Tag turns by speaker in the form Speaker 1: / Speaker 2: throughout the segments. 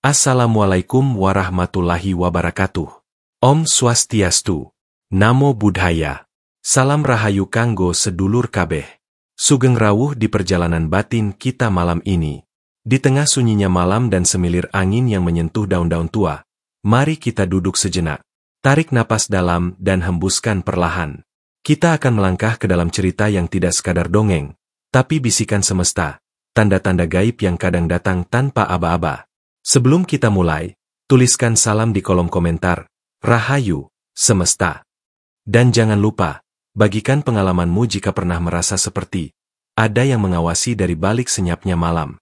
Speaker 1: Assalamualaikum warahmatullahi wabarakatuh. Om Swastiastu. Namo Buddhaya. Salam rahayu kanggo sedulur kabeh. Sugeng rawuh di perjalanan batin kita malam ini. Di tengah sunyinya malam dan semilir angin yang menyentuh daun-daun tua, mari kita duduk sejenak. Tarik napas dalam dan hembuskan perlahan. Kita akan melangkah ke dalam cerita yang tidak sekadar dongeng, tapi bisikan semesta, tanda-tanda gaib yang kadang datang tanpa aba-aba. Sebelum kita mulai, tuliskan salam di kolom komentar, Rahayu, Semesta. Dan jangan lupa, bagikan pengalamanmu jika pernah merasa seperti ada yang mengawasi dari balik senyapnya malam.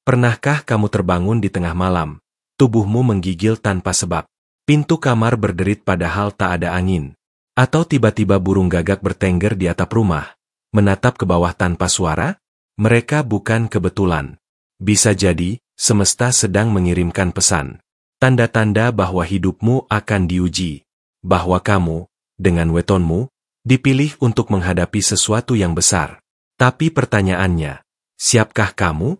Speaker 1: Pernahkah kamu terbangun di tengah malam, tubuhmu menggigil tanpa sebab, pintu kamar berderit padahal tak ada angin, atau tiba-tiba burung gagak bertengger di atap rumah, menatap ke bawah tanpa suara? Mereka bukan kebetulan. Bisa jadi, semesta sedang mengirimkan pesan. Tanda-tanda bahwa hidupmu akan diuji. Bahwa kamu, dengan wetonmu, dipilih untuk menghadapi sesuatu yang besar. Tapi pertanyaannya, siapkah kamu?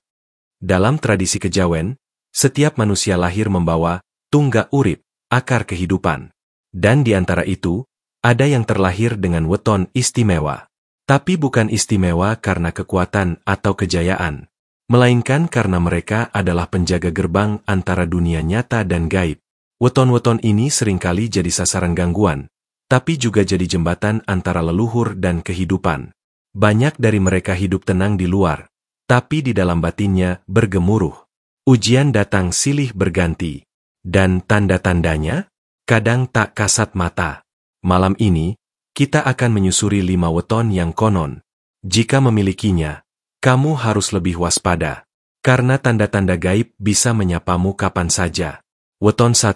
Speaker 1: Dalam tradisi kejawen, setiap manusia lahir membawa tunggak urip, akar kehidupan. Dan di antara itu, ada yang terlahir dengan weton istimewa. Tapi bukan istimewa karena kekuatan atau kejayaan, melainkan karena mereka adalah penjaga gerbang antara dunia nyata dan gaib. Weton-weton ini seringkali jadi sasaran gangguan, tapi juga jadi jembatan antara leluhur dan kehidupan. Banyak dari mereka hidup tenang di luar, tapi di dalam batinnya bergemuruh. Ujian datang silih berganti, dan tanda-tandanya kadang tak kasat mata. Malam ini, kita akan menyusuri 5 weton yang konon, jika memilikinya, kamu harus lebih waspada, karena tanda-tanda gaib bisa menyapamu kapan saja. Weton 1.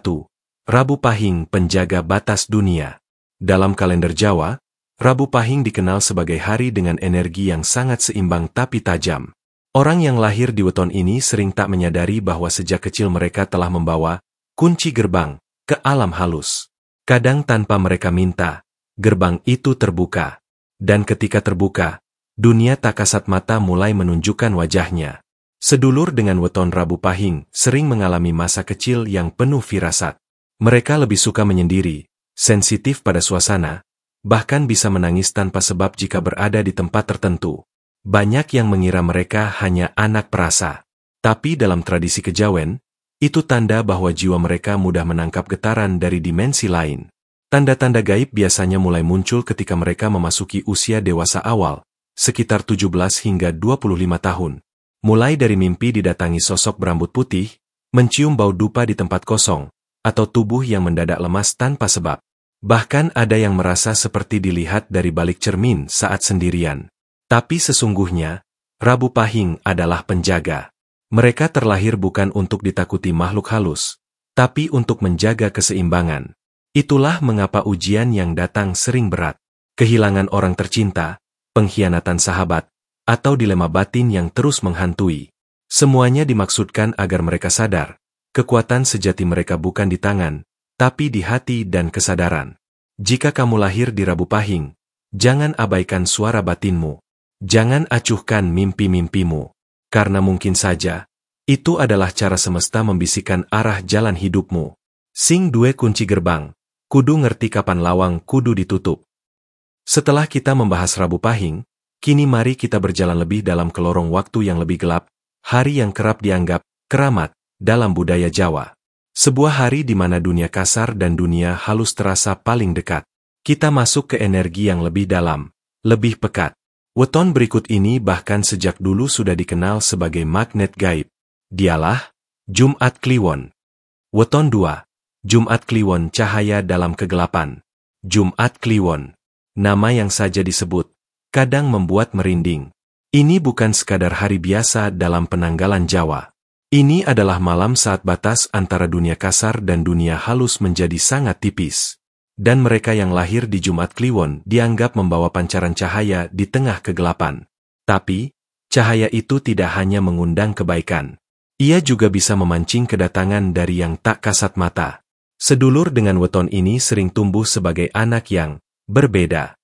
Speaker 1: Rabu Pahing, penjaga batas dunia. Dalam kalender Jawa, Rabu Pahing dikenal sebagai hari dengan energi yang sangat seimbang tapi tajam. Orang yang lahir di weton ini sering tak menyadari bahwa sejak kecil mereka telah membawa kunci gerbang ke alam halus. Kadang tanpa mereka minta, gerbang itu terbuka. Dan ketika terbuka, dunia tak kasat mata mulai menunjukkan wajahnya. Sedulur dengan weton Rabu Pahing sering mengalami masa kecil yang penuh firasat. Mereka lebih suka menyendiri, sensitif pada suasana, bahkan bisa menangis tanpa sebab jika berada di tempat tertentu. Banyak yang mengira mereka hanya anak perasa. Tapi dalam tradisi kejawen, itu tanda bahwa jiwa mereka mudah menangkap getaran dari dimensi lain. Tanda-tanda gaib biasanya mulai muncul ketika mereka memasuki usia dewasa awal, sekitar 17 hingga 25 tahun. Mulai dari mimpi didatangi sosok berambut putih, mencium bau dupa di tempat kosong, atau tubuh yang mendadak lemas tanpa sebab. Bahkan ada yang merasa seperti dilihat dari balik cermin saat sendirian. Tapi sesungguhnya, Rabu Pahing adalah penjaga. Mereka terlahir bukan untuk ditakuti makhluk halus, tapi untuk menjaga keseimbangan. Itulah mengapa ujian yang datang sering berat. Kehilangan orang tercinta, pengkhianatan sahabat, atau dilema batin yang terus menghantui. Semuanya dimaksudkan agar mereka sadar, kekuatan sejati mereka bukan di tangan, tapi di hati dan kesadaran. Jika kamu lahir di Rabu Pahing, jangan abaikan suara batinmu. Jangan acuhkan mimpi-mimpimu, karena mungkin saja, itu adalah cara semesta membisikkan arah jalan hidupmu. Sing duwe kunci gerbang, kudu ngerti kapan lawang kudu ditutup. Setelah kita membahas Rabu Pahing, kini mari kita berjalan lebih dalam ke lorong waktu yang lebih gelap, hari yang kerap dianggap keramat dalam budaya Jawa. Sebuah hari di mana dunia kasar dan dunia halus terasa paling dekat. Kita masuk ke energi yang lebih dalam, lebih pekat. Weton berikut ini bahkan sejak dulu sudah dikenal sebagai magnet gaib. Dialah Jumat Kliwon. Weton 2. Jumat Kliwon, cahaya dalam kegelapan. Jumat Kliwon. Nama yang saja disebut, kadang membuat merinding. Ini bukan sekadar hari biasa dalam penanggalan Jawa. Ini adalah malam saat batas antara dunia kasar dan dunia halus menjadi sangat tipis. Dan mereka yang lahir di Jumat Kliwon dianggap membawa pancaran cahaya di tengah kegelapan. Tapi, cahaya itu tidak hanya mengundang kebaikan. Ia juga bisa memancing kedatangan dari yang tak kasat mata. Sedulur dengan weton ini sering tumbuh sebagai anak yang berbeda.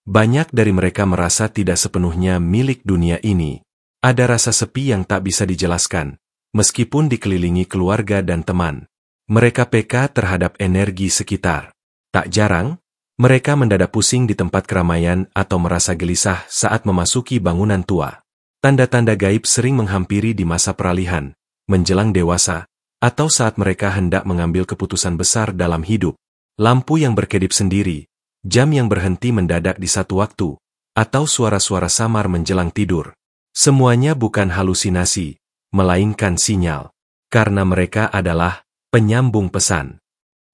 Speaker 1: Banyak dari mereka merasa tidak sepenuhnya milik dunia ini. Ada rasa sepi yang tak bisa dijelaskan, meskipun dikelilingi keluarga dan teman. Mereka peka terhadap energi sekitar. Tak jarang, mereka mendadak pusing di tempat keramaian atau merasa gelisah saat memasuki bangunan tua. Tanda-tanda gaib sering menghampiri di masa peralihan, menjelang dewasa, atau saat mereka hendak mengambil keputusan besar dalam hidup. Lampu yang berkedip sendiri, jam yang berhenti mendadak di satu waktu, atau suara-suara samar menjelang tidur. Semuanya bukan halusinasi, melainkan sinyal. Karena mereka adalah penyambung pesan.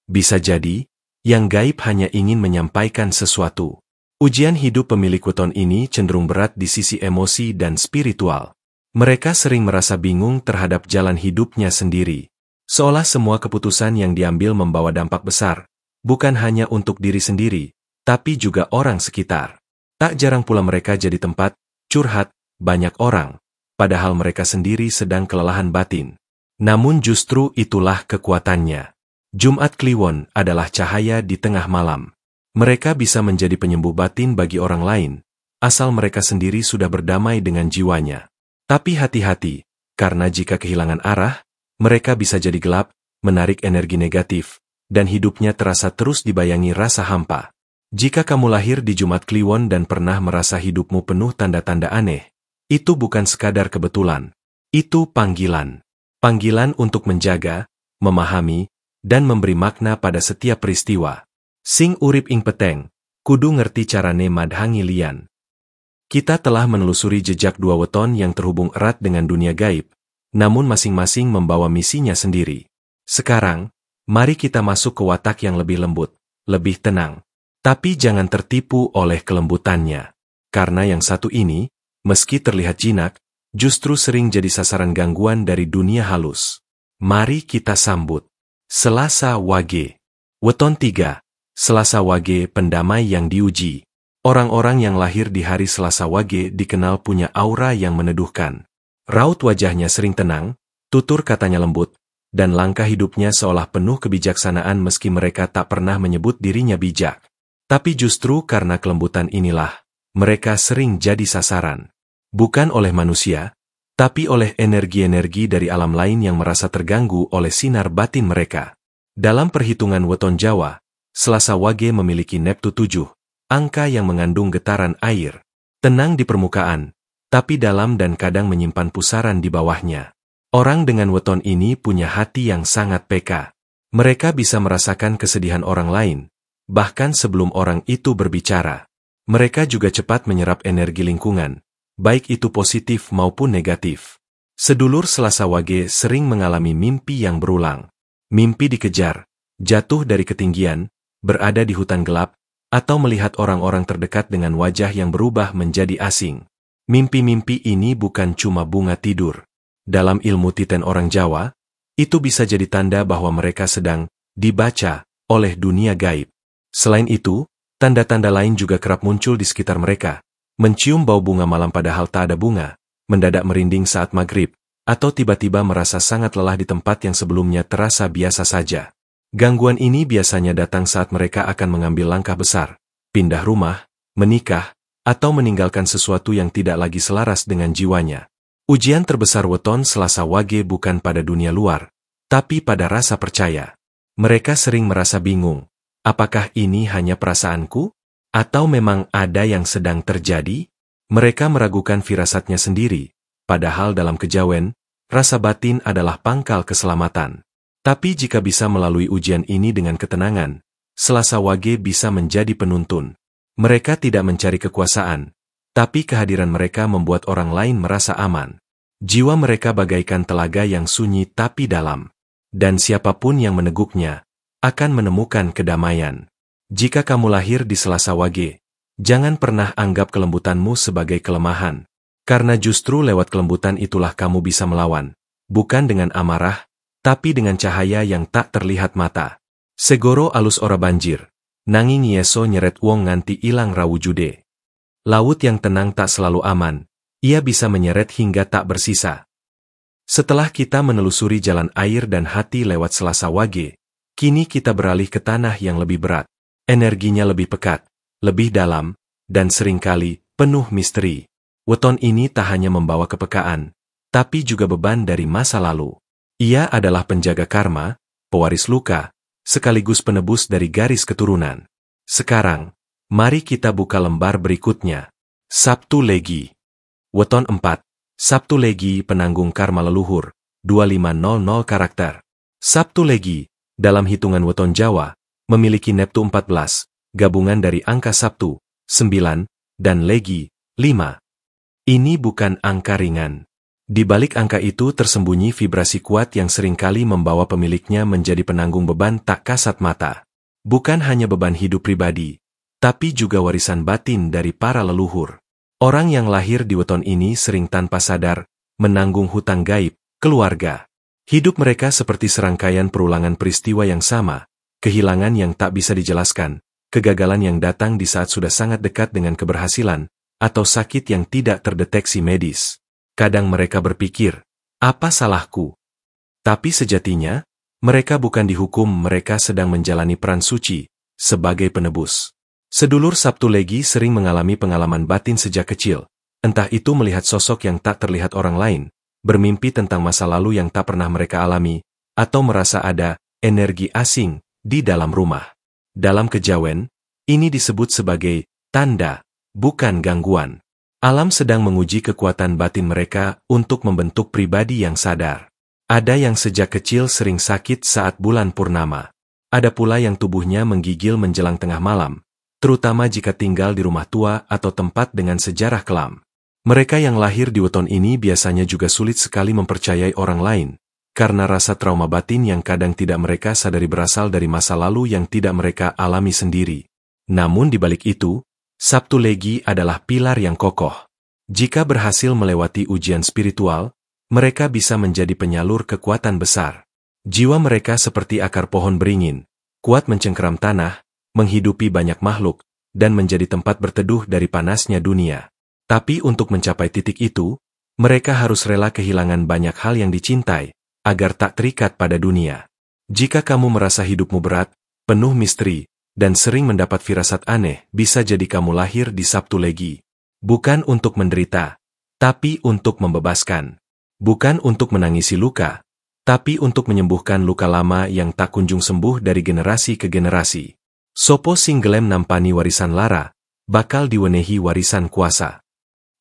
Speaker 1: Bisa jadi, yang gaib hanya ingin menyampaikan sesuatu. Ujian hidup pemilik weton ini cenderung berat di sisi emosi dan spiritual. Mereka sering merasa bingung terhadap jalan hidupnya sendiri. Seolah semua keputusan yang diambil membawa dampak besar, bukan hanya untuk diri sendiri, tapi juga orang sekitar. Tak jarang pula mereka jadi tempat curhat banyak orang, padahal mereka sendiri sedang kelelahan batin. Namun justru itulah kekuatannya. Jumat Kliwon adalah cahaya di tengah malam. Mereka bisa menjadi penyembuh batin bagi orang lain, asal mereka sendiri sudah berdamai dengan jiwanya. Tapi hati-hati, karena jika kehilangan arah, mereka bisa jadi gelap, menarik energi negatif, dan hidupnya terasa terus dibayangi rasa hampa. Jika kamu lahir di Jumat Kliwon dan pernah merasa hidupmu penuh tanda-tanda aneh, itu bukan sekadar kebetulan. Itu panggilan. Panggilan untuk menjaga, memahami, dan memberi makna pada setiap peristiwa. Sing urip ing peteng, kudu ngerti carane madhangi lian. Kita telah menelusuri jejak dua weton yang terhubung erat dengan dunia gaib, namun masing-masing membawa misinya sendiri. Sekarang, mari kita masuk ke watak yang lebih lembut, lebih tenang. Tapi jangan tertipu oleh kelembutannya. Karena yang satu ini, meski terlihat jinak, justru sering jadi sasaran gangguan dari dunia halus. Mari kita sambut Selasa Wage. Weton 3. Selasa Wage, pendamai yang diuji. Orang-orang yang lahir di hari Selasa Wage dikenal punya aura yang meneduhkan. Raut wajahnya sering tenang, tutur katanya lembut, dan langkah hidupnya seolah penuh kebijaksanaan meski mereka tak pernah menyebut dirinya bijak. Tapi justru karena kelembutan inilah, mereka sering jadi sasaran. Bukan oleh manusia, tapi oleh energi-energi dari alam lain yang merasa terganggu oleh sinar batin mereka. Dalam perhitungan weton Jawa, Selasa Wage memiliki Neptu 7, angka yang mengandung getaran air. Tenang di permukaan, tapi dalam dan kadang menyimpan pusaran di bawahnya. Orang dengan weton ini punya hati yang sangat peka. Mereka bisa merasakan kesedihan orang lain, bahkan sebelum orang itu berbicara. Mereka juga cepat menyerap energi lingkungan, baik itu positif maupun negatif. Sedulur Selasa Wage sering mengalami mimpi yang berulang. Mimpi dikejar, jatuh dari ketinggian, berada di hutan gelap, atau melihat orang-orang terdekat dengan wajah yang berubah menjadi asing. Mimpi-mimpi ini bukan cuma bunga tidur. Dalam ilmu titen orang Jawa, itu bisa jadi tanda bahwa mereka sedang dibaca oleh dunia gaib. Selain itu, tanda-tanda lain juga kerap muncul di sekitar mereka. Mencium bau bunga malam padahal tak ada bunga, mendadak merinding saat maghrib, atau tiba-tiba merasa sangat lelah di tempat yang sebelumnya terasa biasa saja. Gangguan ini biasanya datang saat mereka akan mengambil langkah besar, pindah rumah, menikah, atau meninggalkan sesuatu yang tidak lagi selaras dengan jiwanya. Ujian terbesar weton Selasa Wage bukan pada dunia luar, tapi pada rasa percaya. Mereka sering merasa bingung, apakah ini hanya perasaanku? Atau memang ada yang sedang terjadi? Mereka meragukan firasatnya sendiri, padahal dalam kejawen, rasa batin adalah pangkal keselamatan. Tapi jika bisa melalui ujian ini dengan ketenangan, Selasa Wage bisa menjadi penuntun. Mereka tidak mencari kekuasaan, tapi kehadiran mereka membuat orang lain merasa aman. Jiwa mereka bagaikan telaga yang sunyi tapi dalam. Dan siapapun yang meneguknya, akan menemukan kedamaian. Jika kamu lahir di Selasa Wage, jangan pernah anggap kelembutanmu sebagai kelemahan. Karena justru lewat kelembutan itulah kamu bisa melawan. Bukan dengan amarah, tapi dengan cahaya yang tak terlihat mata. Segoro alus ora banjir, nanging yeso nyeret wong nganti ilang rawujude. Laut yang tenang tak selalu aman, ia bisa menyeret hingga tak bersisa. Setelah kita menelusuri jalan air dan hati lewat Selasa Wage, kini kita beralih ke tanah yang lebih berat. Energinya lebih pekat, lebih dalam, dan seringkali penuh misteri. Weton ini tak hanya membawa kepekaan, tapi juga beban dari masa lalu. Ia adalah penjaga karma, pewaris luka, sekaligus penebus dari garis keturunan. Sekarang, mari kita buka lembar berikutnya. Sabtu Legi. Weton 4. Sabtu Legi penanggung karma leluhur, 2500 karakter. Sabtu Legi, dalam hitungan weton Jawa, memiliki neptu 14, gabungan dari angka Sabtu, 9, dan Legi, 5. Ini bukan angka ringan. Di balik angka itu tersembunyi vibrasi kuat yang seringkali membawa pemiliknya menjadi penanggung beban tak kasat mata. Bukan hanya beban hidup pribadi, tapi juga warisan batin dari para leluhur. Orang yang lahir di weton ini sering tanpa sadar menanggung hutang gaib, keluarga. Hidup mereka seperti serangkaian perulangan peristiwa yang sama, kehilangan yang tak bisa dijelaskan, kegagalan yang datang di saat sudah sangat dekat dengan keberhasilan, atau sakit yang tidak terdeteksi medis. Kadang mereka berpikir, apa salahku? Tapi sejatinya, mereka bukan dihukum, mereka sedang menjalani peran suci, sebagai penebus. Sedulur Sabtu Legi sering mengalami pengalaman batin sejak kecil, entah itu melihat sosok yang tak terlihat orang lain, bermimpi tentang masa lalu yang tak pernah mereka alami, atau merasa ada energi asing di dalam rumah. Dalam kejawen, ini disebut sebagai tanda, bukan gangguan. Alam sedang menguji kekuatan batin mereka untuk membentuk pribadi yang sadar. Ada yang sejak kecil sering sakit saat bulan purnama. Ada pula yang tubuhnya menggigil menjelang tengah malam, terutama jika tinggal di rumah tua atau tempat dengan sejarah kelam. Mereka yang lahir di weton ini biasanya juga sulit sekali mempercayai orang lain, karena rasa trauma batin yang kadang tidak mereka sadari berasal dari masa lalu yang tidak mereka alami sendiri. Namun di balik itu, Sabtu Legi adalah pilar yang kokoh. Jika berhasil melewati ujian spiritual, mereka bisa menjadi penyalur kekuatan besar. Jiwa mereka seperti akar pohon beringin, kuat mencengkeram tanah, menghidupi banyak makhluk, dan menjadi tempat berteduh dari panasnya dunia. Tapi untuk mencapai titik itu, mereka harus rela kehilangan banyak hal yang dicintai, agar tak terikat pada dunia. Jika kamu merasa hidupmu berat, penuh misteri, dan sering mendapat firasat aneh, bisa jadi kamu lahir di Sabtu Legi. Bukan untuk menderita, tapi untuk membebaskan. Bukan untuk menangisi luka, tapi untuk menyembuhkan luka lama yang tak kunjung sembuh dari generasi ke generasi. Sopo sing gelem nampani warisan lara, bakal diwenehi warisan kuasa.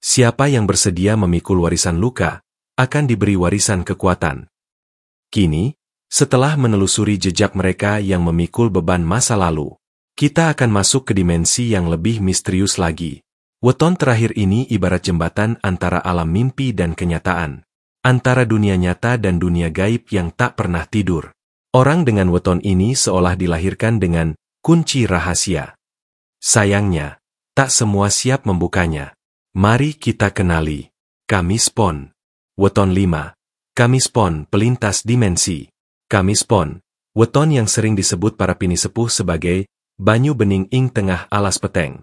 Speaker 1: Siapa yang bersedia memikul warisan luka, akan diberi warisan kekuatan. Kini, setelah menelusuri jejak mereka yang memikul beban masa lalu, kita akan masuk ke dimensi yang lebih misterius lagi. Weton terakhir ini ibarat jembatan antara alam mimpi dan kenyataan. Antara dunia nyata dan dunia gaib yang tak pernah tidur. Orang dengan weton ini seolah dilahirkan dengan kunci rahasia. Sayangnya, tak semua siap membukanya. Mari kita kenali. Kamis Pon. Weton 5. Kamis Pon, pelintas dimensi. Kamis Pon, weton yang sering disebut para pini sepuh sebagai banyu bening ing tengah alas peteng.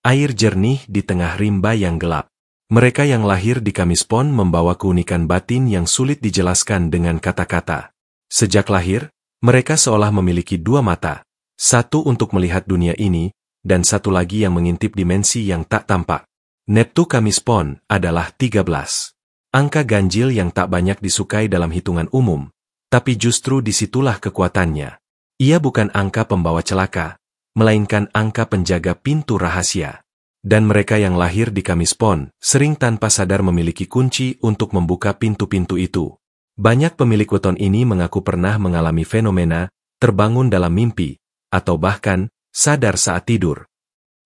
Speaker 1: Air jernih di tengah rimba yang gelap. Mereka yang lahir di Kamis Pon membawa keunikan batin yang sulit dijelaskan dengan kata-kata. Sejak lahir, mereka seolah memiliki dua mata. Satu untuk melihat dunia ini, dan satu lagi yang mengintip dimensi yang tak tampak. Neptu Kamis Pon adalah 13. Angka ganjil yang tak banyak disukai dalam hitungan umum, tapi justru disitulah kekuatannya. Ia bukan angka pembawa celaka, melainkan angka penjaga pintu rahasia. Dan mereka yang lahir di Kamis Pon sering tanpa sadar memiliki kunci untuk membuka pintu-pintu itu. Banyak pemilik weton ini mengaku pernah mengalami fenomena terbangun dalam mimpi, atau bahkan sadar saat tidur.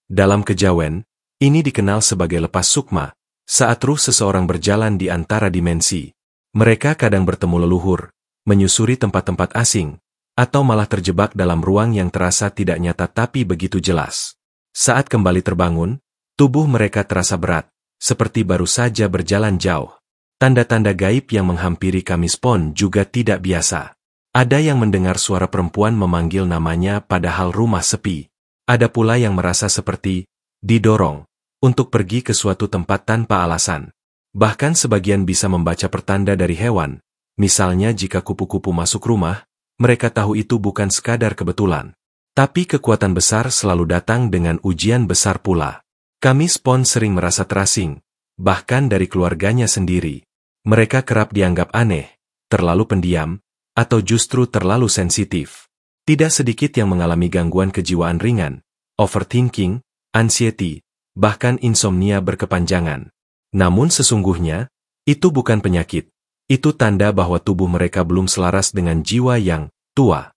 Speaker 1: Dalam kejawen, ini dikenal sebagai lepas sukma, saat ruh seseorang berjalan di antara dimensi. Mereka kadang bertemu leluhur, menyusuri tempat-tempat asing, atau malah terjebak dalam ruang yang terasa tidak nyata tapi begitu jelas. Saat kembali terbangun, tubuh mereka terasa berat, seperti baru saja berjalan jauh. Tanda-tanda gaib yang menghampiri Kamis Pon juga tidak biasa. Ada yang mendengar suara perempuan memanggil namanya padahal rumah sepi. Ada pula yang merasa seperti didorong untuk pergi ke suatu tempat tanpa alasan. Bahkan sebagian bisa membaca pertanda dari hewan. Misalnya jika kupu-kupu masuk rumah, mereka tahu itu bukan sekadar kebetulan. Tapi kekuatan besar selalu datang dengan ujian besar pula. Kamis Pon sering merasa terasing, bahkan dari keluarganya sendiri. Mereka kerap dianggap aneh, terlalu pendiam, atau justru terlalu sensitif. Tidak sedikit yang mengalami gangguan kejiwaan ringan, overthinking, anxiety, bahkan insomnia berkepanjangan. Namun sesungguhnya, itu bukan penyakit. Itu tanda bahwa tubuh mereka belum selaras dengan jiwa yang tua.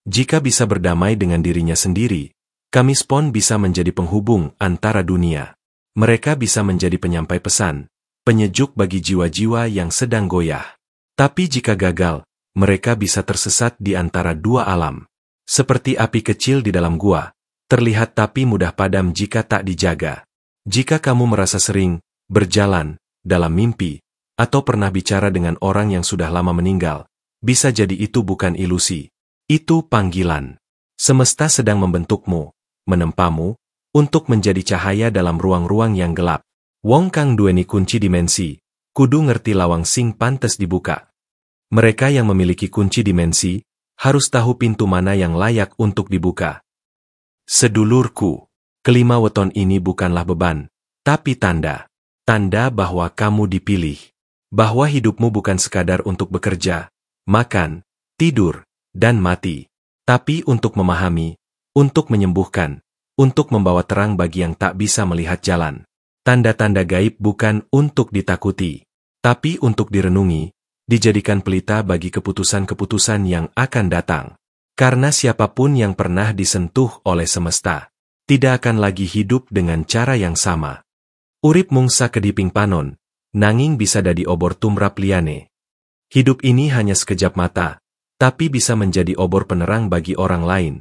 Speaker 1: Jika bisa berdamai dengan dirinya sendiri, Kamispon bisa menjadi penghubung antara dunia. Mereka bisa menjadi penyampai pesan, penyejuk bagi jiwa-jiwa yang sedang goyah. Tapi jika gagal, mereka bisa tersesat di antara dua alam. Seperti api kecil di dalam gua, terlihat tapi mudah padam jika tak dijaga. Jika kamu merasa sering berjalan dalam mimpi, atau pernah bicara dengan orang yang sudah lama meninggal, bisa jadi itu bukan ilusi. Itu panggilan. Semesta sedang membentukmu, menempamu, untuk menjadi cahaya dalam ruang-ruang yang gelap. Wong kang duweni kunci dimensi, kudu ngerti lawang sing pantes dibuka. Mereka yang memiliki kunci dimensi, harus tahu pintu mana yang layak untuk dibuka. Sedulurku, kelima weton ini bukanlah beban, tapi tanda. Tanda bahwa kamu dipilih. Bahwa hidupmu bukan sekadar untuk bekerja, makan, tidur, dan mati. Tapi untuk memahami, untuk menyembuhkan, untuk membawa terang bagi yang tak bisa melihat jalan. Tanda-tanda gaib bukan untuk ditakuti, tapi untuk direnungi, dijadikan pelita bagi keputusan-keputusan yang akan datang. Karena siapapun yang pernah disentuh oleh semesta, tidak akan lagi hidup dengan cara yang sama. Urip mungsa kediping panon, nanging bisa dadi obor tumrap liyane. Hidup ini hanya sekejap mata, tapi bisa menjadi obor penerang bagi orang lain.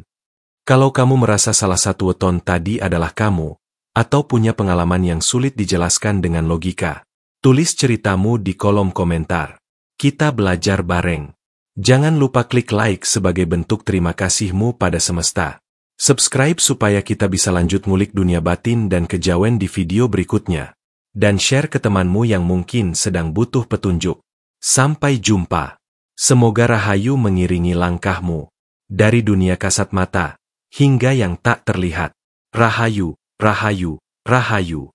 Speaker 1: Kalau kamu merasa salah satu weton tadi adalah kamu, atau punya pengalaman yang sulit dijelaskan dengan logika, tulis ceritamu di kolom komentar. Kita belajar bareng. Jangan lupa klik like sebagai bentuk terima kasihmu pada semesta. Subscribe supaya kita bisa lanjut ngulik dunia batin dan kejawen di video berikutnya. Dan share ke temanmu yang mungkin sedang butuh petunjuk. Sampai jumpa. Semoga rahayu mengiringi langkahmu. Dari dunia kasat mata, hingga yang tak terlihat. Rahayu, rahayu, rahayu.